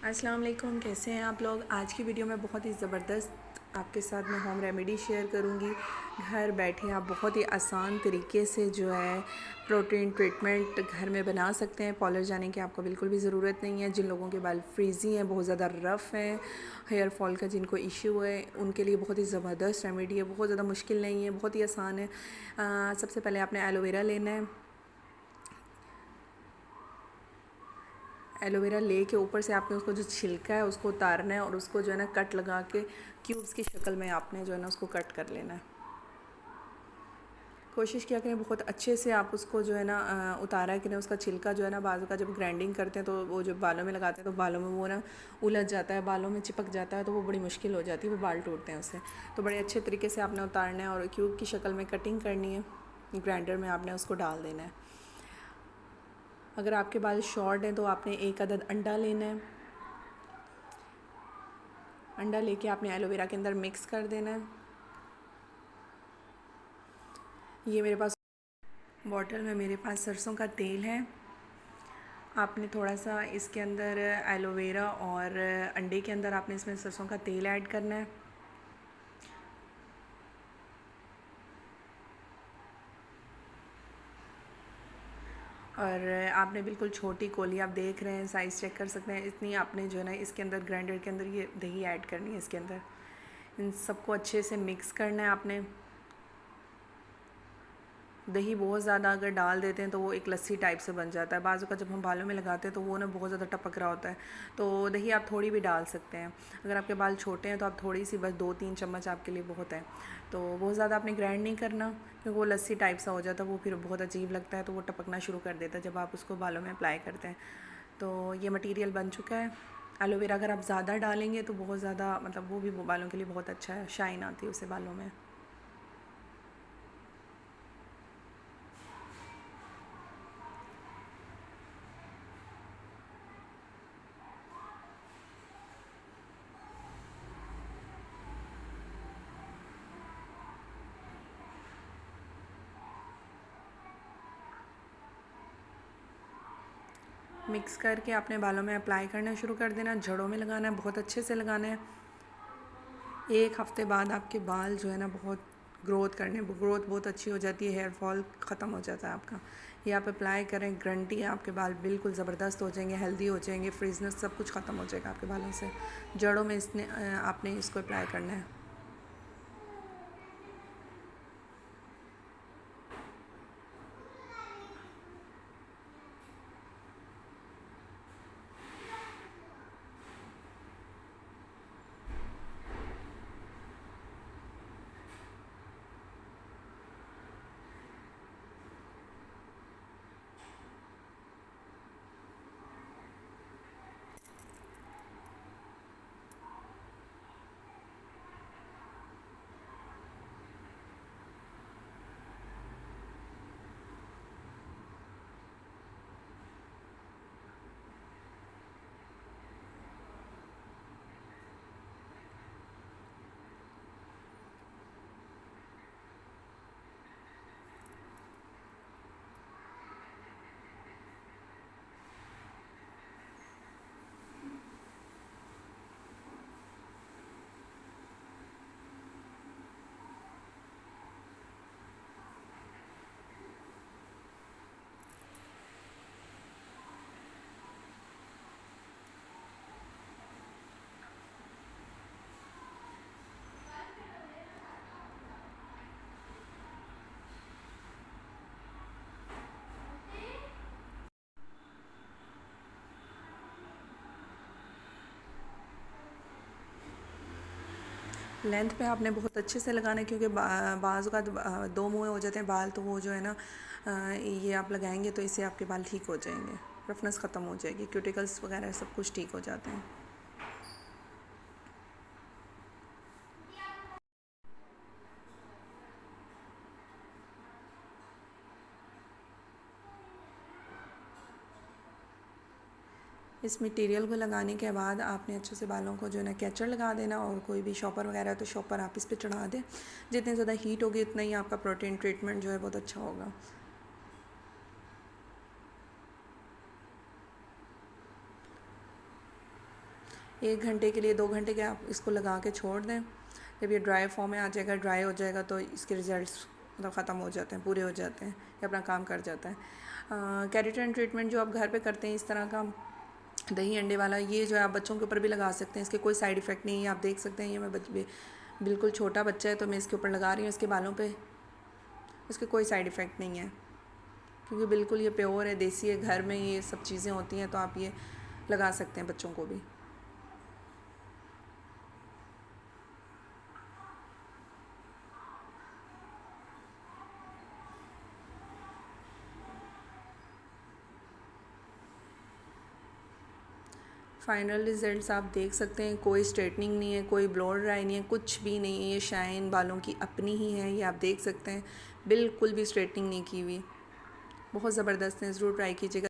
अस्सलाम वालेकुम, कैसे हैं आप लोग। आज की वीडियो में बहुत ही ज़बरदस्त आपके साथ मैं होम रेमेडी शेयर करूंगी। घर बैठे आप बहुत ही आसान तरीके से जो है प्रोटीन ट्रीटमेंट घर में बना सकते हैं। पार्लर जाने की आपको बिल्कुल भी ज़रूरत नहीं है। जिन लोगों के बाल फ्रीज़ी हैं, बहुत ज़्यादा रफ़ हैं, हेयर फॉल का जिनको इशू है, उनके लिए बहुत ही ज़बरदस्त रेमेडी है। बहुत ज़्यादा मुश्किल नहीं है, बहुत ही आसान है। सबसे पहले आपने एलोवेरा लेना है। एलोवेरा ले के ऊपर से आपने उसको जो छिलका है उसको उतारना है और उसको जो है ना कट लगा के क्यूब्स की शक्ल में आपने जो है ना उसको कट कर लेना है। कोशिश किया करें बहुत अच्छे से आप उसको जो है ना उतारा करें। उसका छिलका जो है ना बाजू का जब ग्राइंडिंग करते हैं तो वो जो बालों में लगाते हैं तो बालों में वो ना उलझ जाता है, बालों में चिपक जाता है, तो वो बड़ी मुश्किल हो जाती है, वो बाल टूटते हैं उससे। तो बड़े अच्छे तरीके से आपने उतारना है और क्यूब की शक्ल में कटिंग करनी है। ग्राइंडर में आपने उसको डाल देना है। अगर आपके बाल शॉर्ट हैं तो आपने एक अदद अंडा लेना है। अंडा लेके आपने एलोवेरा के अंदर मिक्स कर देना है। ये मेरे पास बॉटल में मेरे पास सरसों का तेल है। आपने थोड़ा सा इसके अंदर एलोवेरा और अंडे के अंदर आपने इसमें सरसों का तेल ऐड करना है। और आपने बिल्कुल छोटी कोली, आप देख रहे हैं, साइज़ चेक कर सकते हैं, इतनी आपने जो है ना इसके अंदर ग्राइंडर के अंदर ये दही ऐड करनी है। इसके अंदर इन सबको अच्छे से मिक्स करना है आपने। दही बहुत ज़्यादा अगर डाल देते हैं तो वो एक लस्सी टाइप से बन जाता है। बाजू का जब हम बालों में लगाते हैं तो वो ना बहुत ज़्यादा टपक रहा होता है। तो दही आप थोड़ी भी डाल सकते हैं। अगर आपके बाल छोटे हैं तो आप थोड़ी सी, बस 2-3 चम्मच आपके लिए बहुत है। तो बहुत ज़्यादा आपने ग्राइंड नहीं करना, क्योंकि वो लस्सी टाइप सा हो जाता है, वो फिर बहुत अजीब लगता है, तो वो टपकना शुरू कर देता है जब आप उसको बालों में अप्लाई करते हैं। तो ये मटीरियल बन चुका है। एलोवेरा अगर आप ज़्यादा डालेंगे तो बहुत ज़्यादा, मतलब वो भी बालों के लिए बहुत अच्छा है, शाइन आती है उससे बालों में। मिक्स करके आपने बालों में अप्लाई करना शुरू कर देना। जड़ों में लगाना है, बहुत अच्छे से लगाना है। एक हफ़्ते बाद आपके बाल जो है ना बहुत ग्रोथ बहुत अच्छी हो जाती है, हेयर फॉल ख़त्म हो जाता है आपका। ये आप अप्लाई करें, गारंटी है आपके बाल बिल्कुल ज़बरदस्त हो जाएंगे, हेल्दी हो जाएंगे, फ्रीजनेस सब कुछ ख़त्म हो जाएगा आपके बालों से। जड़ों में आपने इसको अप्लाई करना है। लेंथ पे आपने बहुत अच्छे से लगाना है, क्योंकि बाज़ का दो मुँह हो जाते हैं बाल, तो वो जो है ना ये आप लगाएंगे तो इससे आपके बाल ठीक हो जाएंगे, रफनेस ख़त्म हो जाएगी, क्यूटिकल्स वगैरह सब कुछ ठीक हो जाते हैं। इस मटेरियल को लगाने के बाद आपने अच्छे से बालों को जो है ना कैचर लगा देना, और कोई भी शॉपर वगैरह है तो शॉपर आप इस पर चढ़ा दें। जितनी ज़्यादा हीट होगी उतना ही आपका प्रोटीन ट्रीटमेंट जो है बहुत अच्छा होगा। 1 घंटे के लिए 2 घंटे के आप इसको लगा के छोड़ दें। जब ये ड्राई फॉर्म में आ जाएगा, ड्राई हो जाएगा, तो इसके रिज़ल्ट्स मतलब ख़त्म हो जाते हैं, पूरे हो जाते हैं, ये अपना काम कर जाता है। केराटिन ट्रीटमेंट जो आप घर पे करते हैं इस तरह का दही अंडे वाला, ये जो है आप बच्चों के ऊपर भी लगा सकते हैं, इसके कोई साइड इफ़ेक्ट नहीं है। आप देख सकते हैं ये मैं बिल्कुल छोटा बच्चा है तो मैं इसके ऊपर लगा रही हूँ, इसके बालों पे, इसके कोई साइड इफ़ेक्ट नहीं है क्योंकि बिल्कुल ये प्योर है, देसी है, घर में ये सब चीज़ें होती हैं, तो आप ये लगा सकते हैं बच्चों को भी। फाइनल रिज़ल्ट्स आप देख सकते हैं, कोई स्ट्रेटनिंग नहीं है, कोई ब्लो ड्राई नहीं है, कुछ भी नहीं है, ये शाइन बालों की अपनी ही है, ये आप देख सकते हैं, बिल्कुल भी स्ट्रेटनिंग नहीं की हुई, बहुत ज़बरदस्त है, ज़रूर ट्राई कीजिएगा।